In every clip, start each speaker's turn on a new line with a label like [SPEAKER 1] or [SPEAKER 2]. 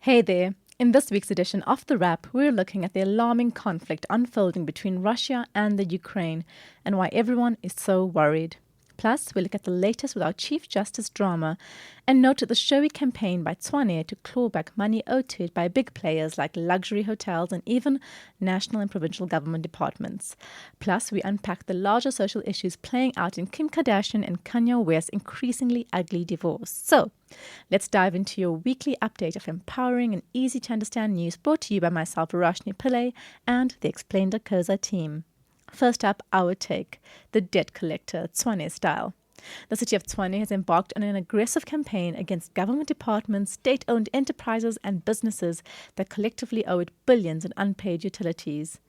[SPEAKER 1] Hey there. In this week's edition of The Wrap, we're looking at the alarming conflict unfolding between Russia and the Ukraine and why everyone is so worried. Plus, we look at the latest with our Chief Justice drama and note the showy campaign by Tshwane to claw back money owed to it by big players like luxury hotels and even national and provincial government departments. Plus, we unpack the larger social issues playing out in Kim Kardashian and Kanye West's increasingly ugly divorce. So, let's dive into your weekly update of empowering and easy to understand news brought to you by myself, Verashni Pillay, and the Explained Koza team. First up, our take, the debt collector, Tshwane style. The city of Tshwane has embarked on an aggressive campaign against government departments, state-owned enterprises and businesses that collectively owe it billions in unpaid utilities.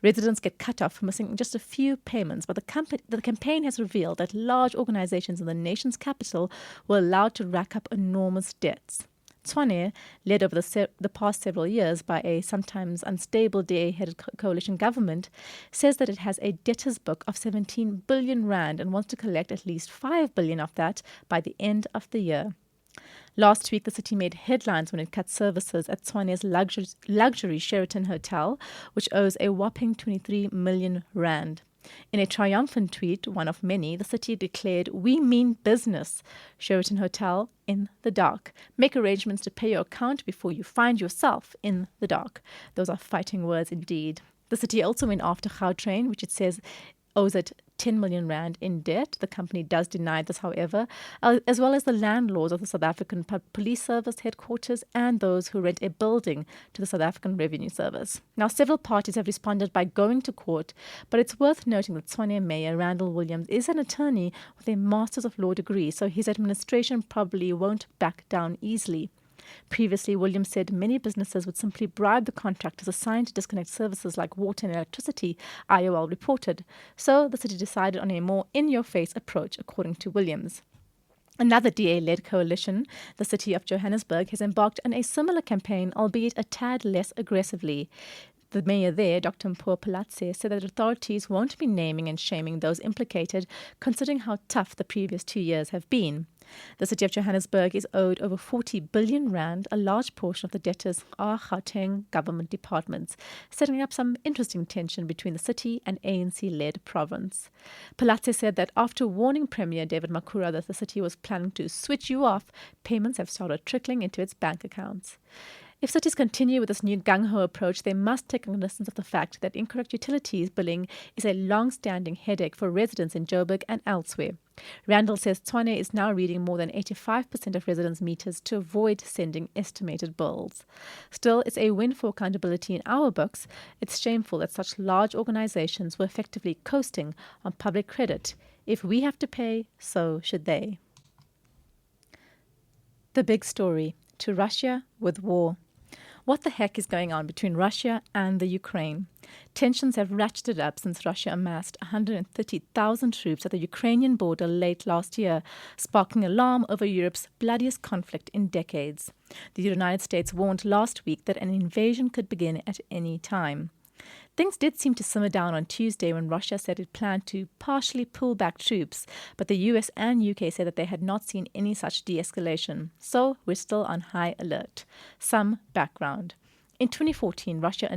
[SPEAKER 1] Residents get cut off for missing just a few payments, but the campaign has revealed that large organizations in the nation's capital were allowed to rack up enormous debts. Tshwane, led over the past several years by a sometimes unstable DA-headed coalition government, says that it has a debtors book of 17 billion rand and wants to collect at least 5 billion of that by the end of the year. Last week, the city made headlines when it cut services at Tshwane's luxury Sheraton Hotel, which owes a whopping 23 million rand. In a triumphant tweet, one of many, the city declared, "We mean business. Sheraton Hotel in the dark. Make arrangements to pay your account before you find yourself in the dark." Those are fighting words indeed. The city also went after Gautrain, which it says owes it 10 million rand in debt. The company does deny this, however, as well as the landlords of the South African Police Service headquarters and those who rent a building to the South African Revenue Service. Now, several parties have responded by going to court, but it's worth noting that Tshwane Mayor Randall Williams is an attorney with a Masters of Law degree, so his administration probably won't back down easily. Previously, Williams said many businesses would simply bribe the contractors assigned to disconnect services like water and electricity, IOL reported. So the city decided on a more in-your-face approach, according to Williams. Another DA-led coalition, the city of Johannesburg, has embarked on a similar campaign, albeit a tad less aggressively. The mayor there, Dr. Mpho Palatse, said that authorities won't be naming and shaming those implicated, considering how tough the previous 2 years have been. The city of Johannesburg is owed over 40 billion rand. A large portion of the debtors are Gauteng government departments, setting up some interesting tension between the city and ANC-led province. Palatse said that after warning Premier David Makhura that the city was planning to switch you off, payments have started trickling into its bank accounts. If cities continue with this new gung-ho approach, they must take cognizance of the fact that incorrect utilities billing is a long-standing headache for residents in Joburg and elsewhere. Randall says Tshwane is now reading more than 85% of residents' meters to avoid sending estimated bills. Still, it's a win for accountability in our books. It's shameful that such large organizations were effectively coasting on public credit. If we have to pay, so should they. The big story: to Russia with war. What the heck is going on between Russia and the Ukraine? Tensions have ratcheted up since Russia amassed 130,000 troops at the Ukrainian border late last year, sparking alarm over Europe's bloodiest conflict in decades. The United States warned last week that an invasion could begin at any time. Things did seem to simmer down on Tuesday when Russia said it planned to partially pull back troops, but the US and UK said that they had not seen any such de-escalation. So we're still on high alert. Some background. In 2014, Russia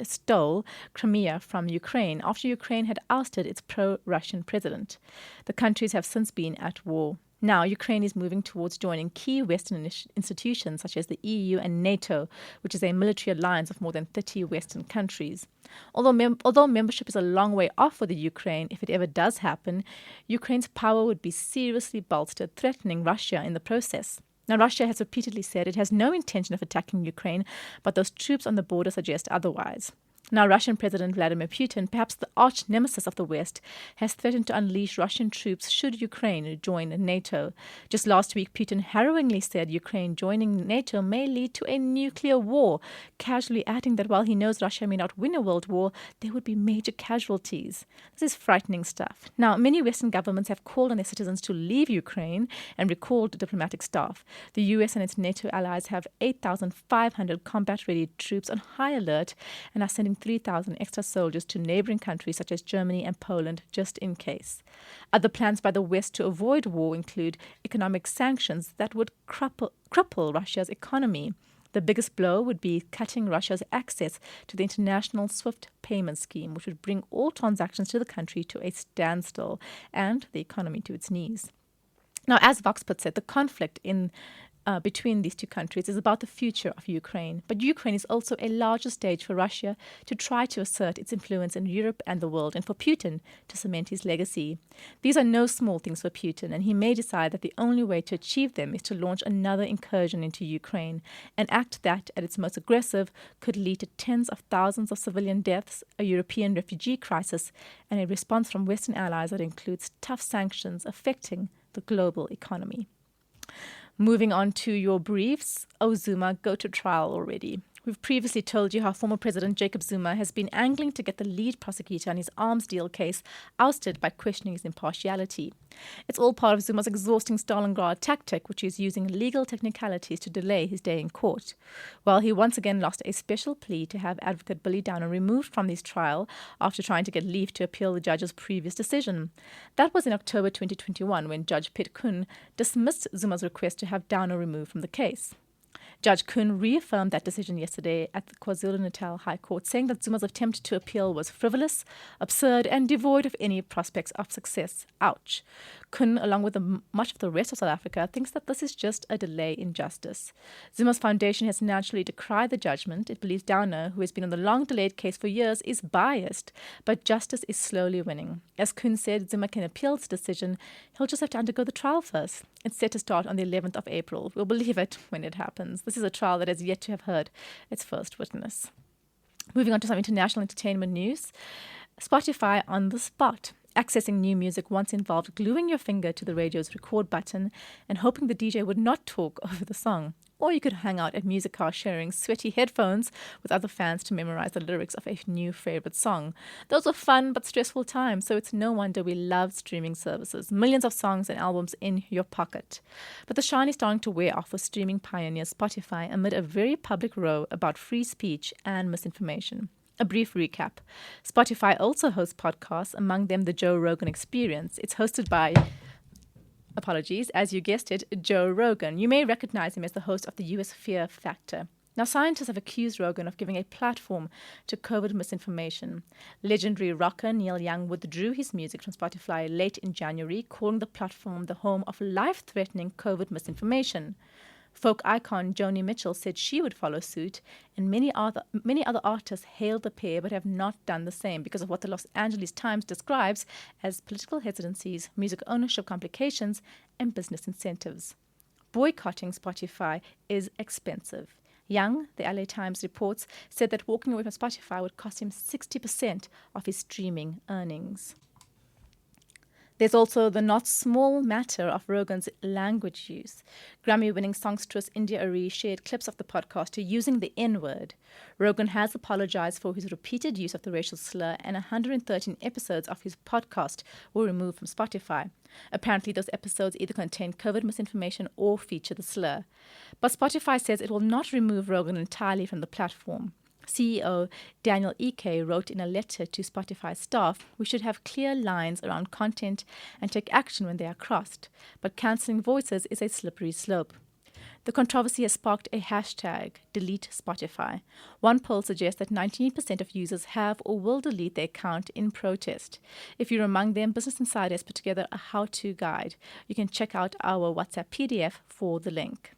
[SPEAKER 1] stole Crimea from Ukraine after Ukraine had ousted its pro-Russian president. The countries have since been at war. Now, Ukraine is moving towards joining key Western institutions such as the EU and NATO, which is a military alliance of more than 30 Western countries. Although membership is a long way off for the Ukraine, if it ever does happen, Ukraine's power would be seriously bolstered, threatening Russia in the process. Now, Russia has repeatedly said it has no intention of attacking Ukraine, but those troops on the border suggest otherwise. Now, Russian President Vladimir Putin, perhaps the arch nemesis of the West, has threatened to unleash Russian troops should Ukraine join NATO. Just last week, Putin harrowingly said Ukraine joining NATO may lead to a nuclear war, casually adding that while he knows Russia may not win a world war, there would be major casualties. This is frightening stuff. Now, many Western governments have called on their citizens to leave Ukraine and recalled diplomatic staff. The US and its NATO allies have 8,500 combat-ready troops on high alert and are sending 3,000 extra soldiers to neighboring countries such as Germany and Poland just in case. Other plans by the West to avoid war include economic sanctions that would cripple Russia's economy. The biggest blow would be cutting Russia's access to the international SWIFT payment scheme, which would bring all transactions to the country to a standstill and the economy to its knees. Now, as Vox puts it, the conflict between these two countries is about the future of Ukraine. But Ukraine is also a larger stage for Russia to try to assert its influence in Europe and the world, and for Putin to cement his legacy. These are no small things for Putin, and he may decide that the only way to achieve them is to launch another incursion into Ukraine, an act that, at its most aggressive, could lead to tens of thousands of civilian deaths, a European refugee crisis, and a response from Western allies that includes tough sanctions affecting the global economy. Moving on to your briefs, Zuma go to trial already. We've previously told you how former President Jacob Zuma has been angling to get the lead prosecutor on his arms deal case ousted by questioning his impartiality. It's all part of Zuma's exhausting Stalingrad tactic, which is using legal technicalities to delay his day in court. Well, he once again lost a special plea to have advocate Billy Downer removed from his trial after trying to get leave to appeal the judge's previous decision. That was in October 2021 when Judge Piet Koen dismissed Zuma's request to have Downer removed from the case. Judge Koen reaffirmed that decision yesterday at the KwaZulu-Natal High Court, saying that Zuma's attempt to appeal was frivolous, absurd, and devoid of any prospects of success. Ouch. Koen, along with much of the rest of South Africa, thinks that this is just a delay in justice. Zuma's foundation has naturally decried the judgment. It believes Downer, who has been on the long-delayed case for years, is biased, but justice is slowly winning. As Koen said, Zuma can appeal this decision. He'll just have to undergo the trial first. It's set to start on the 11th of April. We'll believe it when it happens. This is a trial that has yet to have heard its first witness. Moving on to some international entertainment news. Spotify on the spot. Accessing new music once involved gluing your finger to the radio's record button and hoping the DJ would not talk over the song. Or you could hang out at music cars sharing sweaty headphones with other fans to memorize the lyrics of a new favorite song. Those were fun but stressful times, so it's no wonder we love streaming services. Millions of songs and albums in your pocket. But the shine is starting to wear off for streaming pioneer Spotify amid a very public row about free speech and misinformation. A brief recap. Spotify also hosts podcasts, among them the Joe Rogan Experience. It's hosted by, as you guessed it, Joe Rogan. You may recognize him as the host of the US Fear Factor. Now, scientists have accused Rogan of giving a platform to COVID misinformation. Legendary rocker Neil Young withdrew his music from Spotify late in January, calling the platform the home of life-threatening COVID misinformation. Folk icon Joni Mitchell said she would follow suit, and many other artists hailed the pair but have not done the same because of what the Los Angeles Times describes as political hesitancies, music ownership complications, and business incentives. Boycotting Spotify is expensive. Young, the LA Times reports, said that walking away from Spotify would cost him 60% of his streaming earnings. There's also the not small matter of Rogan's language use. Grammy-winning songstress India Arie shared clips of the podcaster using the N-word. Rogan has apologized for his repeated use of the racial slur, and 113 episodes of his podcast were removed from Spotify. Apparently, those episodes either contain COVID misinformation or feature the slur. But Spotify says it will not remove Rogan entirely from the platform. CEO Daniel Ek wrote in a letter to Spotify staff, "We should have clear lines around content and take action when they are crossed, but cancelling voices is a slippery slope." The controversy has sparked a hashtag, Delete Spotify. One poll suggests that 19% of users have or will delete their account in protest. If you're among them, Business Insider has put together a how-to guide. You can check out our WhatsApp PDF for the link.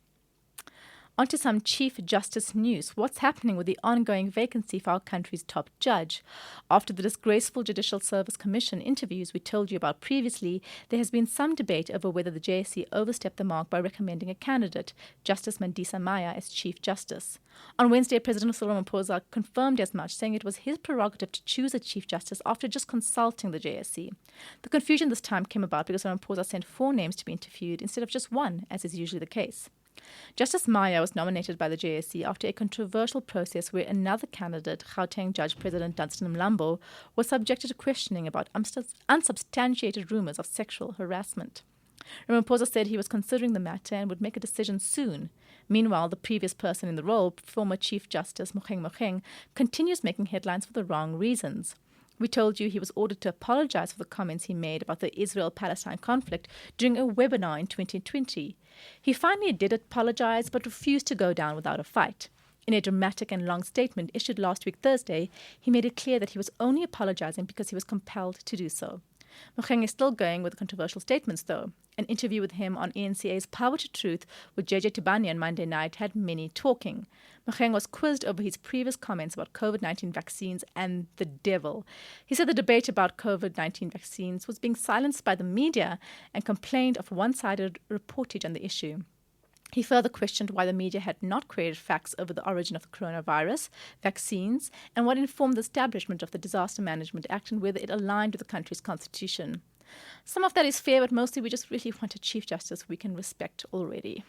[SPEAKER 1] On to some Chief Justice news. What's happening with the ongoing vacancy for our country's top judge? After the disgraceful Judicial Service Commission interviews we told you about previously, there has been some debate over whether the JSC overstepped the mark by recommending a candidate, Justice Mandisa Maya, as Chief Justice. On Wednesday, President Cyril Ramaphosa confirmed as much, saying it was his prerogative to choose a Chief Justice after just consulting the JSC. The confusion this time came about because Ramaphosa sent 4 names to be interviewed instead of just 1, as is usually the case. Justice Maya was nominated by the JSC after a controversial process where another candidate, Gauteng Judge President Dunstan Mlambo, was subjected to questioning about unsubstantiated rumors of sexual harassment. Ramaphosa said he was considering the matter and would make a decision soon. Meanwhile, the previous person in the role, former Chief Justice Mogoeng Mogoeng, continues making headlines for the wrong reasons. We told you he was ordered to apologize for the comments he made about the Israel-Palestine conflict during a webinar in 2020. He finally did apologize but refused to go down without a fight. In a dramatic and long statement issued last week Thursday, he made it clear that he was only apologizing because he was compelled to do so. Mogoeng is still going with controversial statements, though. An interview with him on ENCA's Power to Truth with JJ Tshwane on Monday night had many talking. Mogoeng was quizzed over his previous comments about COVID-19 vaccines and the devil. He said the debate about COVID-19 vaccines was being silenced by the media and complained of one-sided reportage on the issue. He further questioned why the media had not created facts over the origin of the coronavirus, vaccines, and what informed the establishment of the Disaster Management Act and whether it aligned with the country's constitution. Some of that is fair, but mostly we just really want a Chief Justice we can respect already.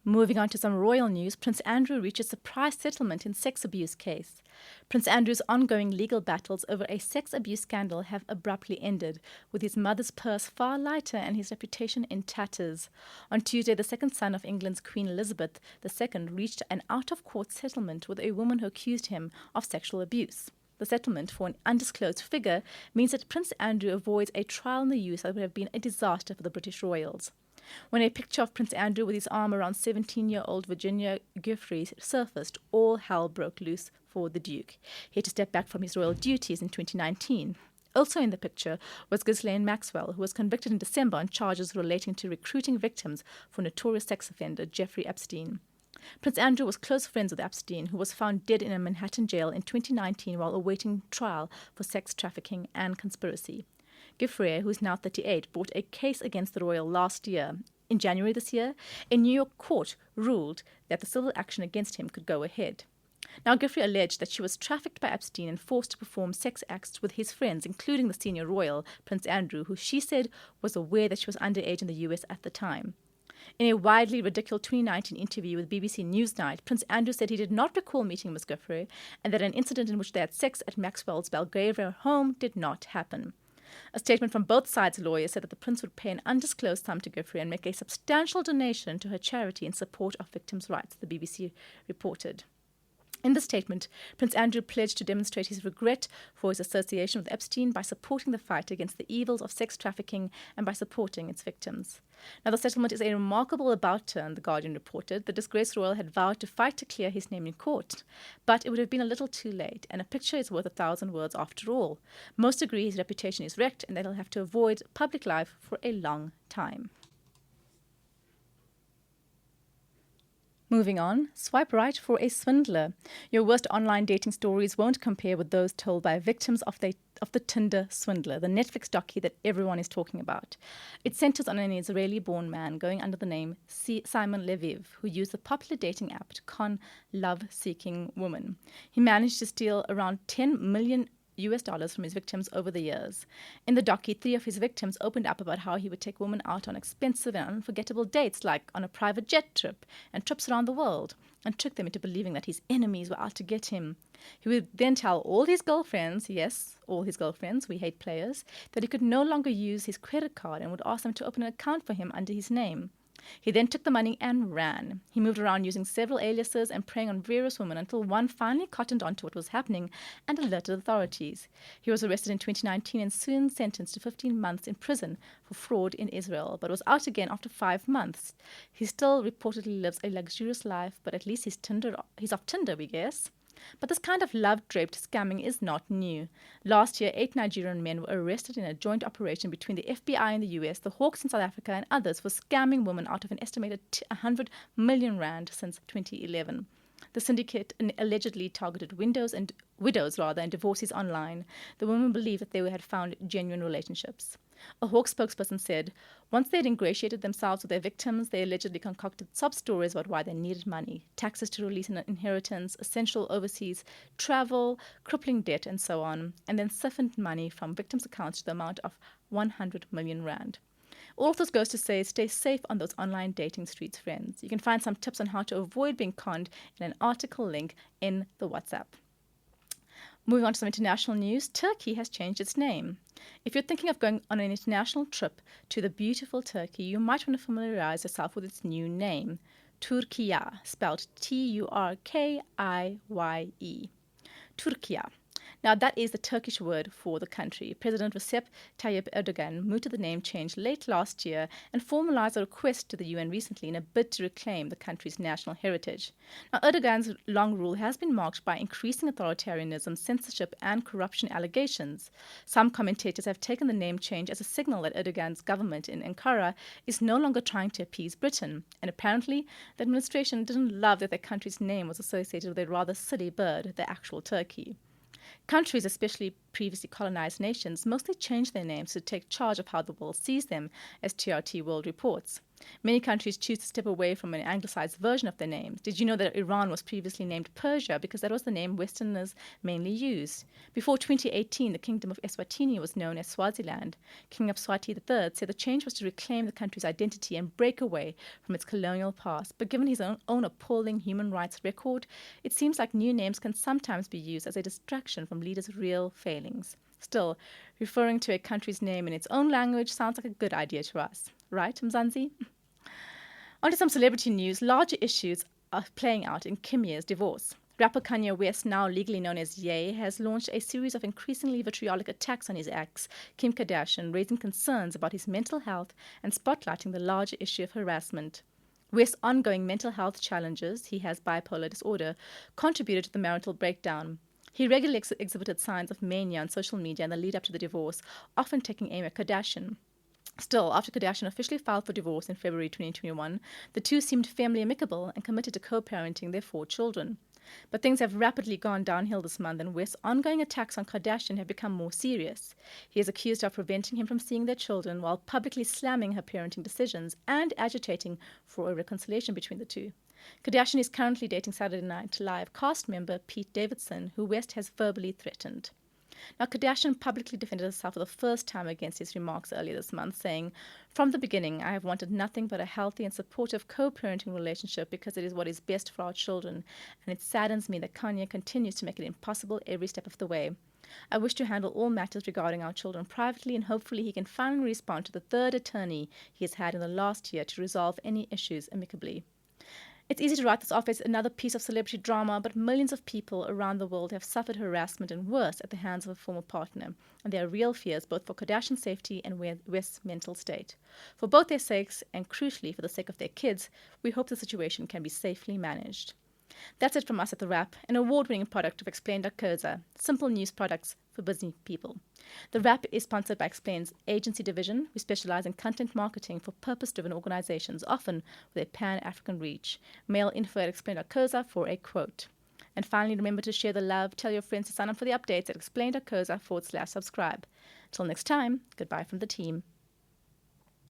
[SPEAKER 1] Moving on to some royal news, Prince Andrew reaches surprise settlement in sex abuse case. Prince Andrew's ongoing legal battles over a sex abuse scandal have abruptly ended, with his mother's purse far lighter and his reputation in tatters. On Tuesday, the second son of England's Queen Elizabeth II reached an out-of-court settlement with a woman who accused him of sexual abuse. The settlement, for an undisclosed figure, means that Prince Andrew avoids a trial in the US that would have been a disaster for the British royals. When a picture of Prince Andrew with his arm around 17-year-old Virginia Giuffre surfaced, all hell broke loose for the Duke. He had to step back from his royal duties in 2019. Also in the picture was Ghislaine Maxwell, who was convicted in December on charges relating to recruiting victims for notorious sex offender Jeffrey Epstein. Prince Andrew was close friends with Epstein, who was found dead in a Manhattan jail in 2019 while awaiting trial for sex trafficking and conspiracy. Giuffre, who is now 38, brought a case against the royal last year. In January this year, a New York court ruled that the civil action against him could go ahead. Now, Giuffre alleged that she was trafficked by Epstein and forced to perform sex acts with his friends, including the senior royal, Prince Andrew, who she said was aware that she was underage in the US at the time. In a widely ridiculed 2019 interview with BBC Newsnight, Prince Andrew said he did not recall meeting Ms. Giuffre and that an incident in which they had sex at Maxwell's Belgravia home did not happen. A statement from both sides' lawyers said that the prince would pay an undisclosed sum to Giuffre and make a substantial donation to her charity in support of victims' rights, the BBC reported. In the statement, Prince Andrew pledged to demonstrate his regret for his association with Epstein by supporting the fight against the evils of sex trafficking and by supporting its victims. Now, the settlement is a remarkable about-turn, The Guardian reported. The disgraced royal had vowed to fight to clear his name in court, but it would have been a little too late, and a picture is worth 1,000 words after all. Most agree his reputation is wrecked and that he'll have to avoid public life for a long time. Moving on, swipe right for a swindler. Your worst online dating stories won't compare with those told by victims of the Tinder swindler, the Netflix docu that everyone is talking about. It centers on an Israeli-born man going under the name Simon Leviv, who used the popular dating app to con love-seeking women. He managed to steal around $10 million from his victims over the years. In the docu, 3 of his victims opened up about how he would take women out on expensive and unforgettable dates, like on a private jet trip and trips around the world, and trick them into believing that his enemies were out to get him. He would then tell all his girlfriends, yes, all his girlfriends, we hate players, that he could no longer use his credit card and would ask them to open an account for him under his name. He then took the money and ran. He moved around using several aliases and preying on various women until one finally cottoned on to what was happening and alerted authorities. He was arrested in 2019 and soon sentenced to 15 months in prison for fraud in Israel, but was out again after 5 months. He still reportedly lives a luxurious life, but at least he's off Tinder, we guess. But this kind of love-draped scamming is not new. Last year, 8 Nigerian men were arrested in a joint operation between the FBI in the US, the Hawks in South Africa, and others for scamming women out of an estimated 100 million rand since 2011. The syndicate allegedly targeted widows and divorcees online. The women believed that they had found genuine relationships. A Hawk spokesperson said, once they had ingratiated themselves with their victims, they allegedly concocted sob stories about why they needed money, taxes to release an inheritance, essential overseas travel, crippling debt, and so on, and then siphoned money from victims' accounts to the amount of 100 million rand. All of this goes to say stay safe on those online dating streets, friends. You can find some tips on how to avoid being conned in an article link in the WhatsApp. Moving on to some international news, Turkey has changed its name. If you're thinking of going on an international trip to the beautiful Turkey, you might want to familiarize yourself with its new name, Turkiye, spelled Turkiye. Turkiye. Now, that is the Turkish word for the country. President Recep Tayyip Erdogan mooted the name change late last year and formalized a request to the UN recently in a bid to reclaim the country's national heritage. Now, Erdogan's long rule has been marked by increasing authoritarianism, censorship, and corruption allegations. Some commentators have taken the name change as a signal that Erdogan's government in Ankara is no longer trying to appease Britain. And apparently, the administration didn't love that their country's name was associated with a rather silly bird, the actual turkey. Countries, especially previously colonized nations, mostly change their names to take charge of how the world sees them, as TRT World reports. Many countries choose to step away from an anglicized version of their names. Did you know that Iran was previously named Persia because that was the name Westerners mainly used? Before 2018, the Kingdom of Eswatini was known as Swaziland. King of Swati III said the change was to reclaim the country's identity and break away from its colonial past. But given his own appalling human rights record, it seems like new names can sometimes be used as a distraction from leaders' real failings. Still, referring to a country's name in its own language sounds like a good idea to us. Right, Mzansi? On to some celebrity news. Larger issues are playing out in Kanye's divorce. Rapper Kanye West, now legally known as Ye, has launched a series of increasingly vitriolic attacks on his ex, Kim Kardashian, raising concerns about his mental health and spotlighting the larger issue of harassment. West's ongoing mental health challenges, he has bipolar disorder, contributed to the marital breakdown. He regularly exhibited signs of mania on social media in the lead up to the divorce, often taking aim at Kardashian. Still, after Kardashian officially filed for divorce in February 2021, the two seemed firmly amicable and committed to co-parenting their 4 children. But things have rapidly gone downhill this month, and West's ongoing attacks on Kardashian have become more serious. He is accused of preventing him from seeing their children while publicly slamming her parenting decisions and agitating for a reconciliation between the two. Kardashian is currently dating Saturday Night Live cast member Pete Davidson, who West has verbally threatened. Now, Kardashian publicly defended herself for the first time against his remarks earlier this month, saying, "From the beginning, I have wanted nothing but a healthy and supportive co-parenting relationship because it is what is best for our children, and it saddens me that Kanye continues to make it impossible every step of the way. I wish to handle all matters regarding our children privately, and hopefully he can finally respond to the 3rd attorney he has had in the last year to resolve any issues amicably." It's easy to write this off as another piece of celebrity drama, but millions of people around the world have suffered harassment and worse at the hands of a former partner, and there are real fears both for Kardashian's safety and West's mental state. For both their sakes, and crucially for the sake of their kids, we hope the situation can be safely managed. That's it from us at The Wrap, an award-winning product of Explain.co.za, simple news products for busy people. The Wrap is sponsored by Explain's agency division, who specialize in content marketing for purpose-driven organizations, often with a pan-African reach. Mail info at Explain.co.za for a quote. And finally, remember to share the love, tell your friends to sign up for the updates at Explain.co.za/subscribe. Till next time, goodbye from the team.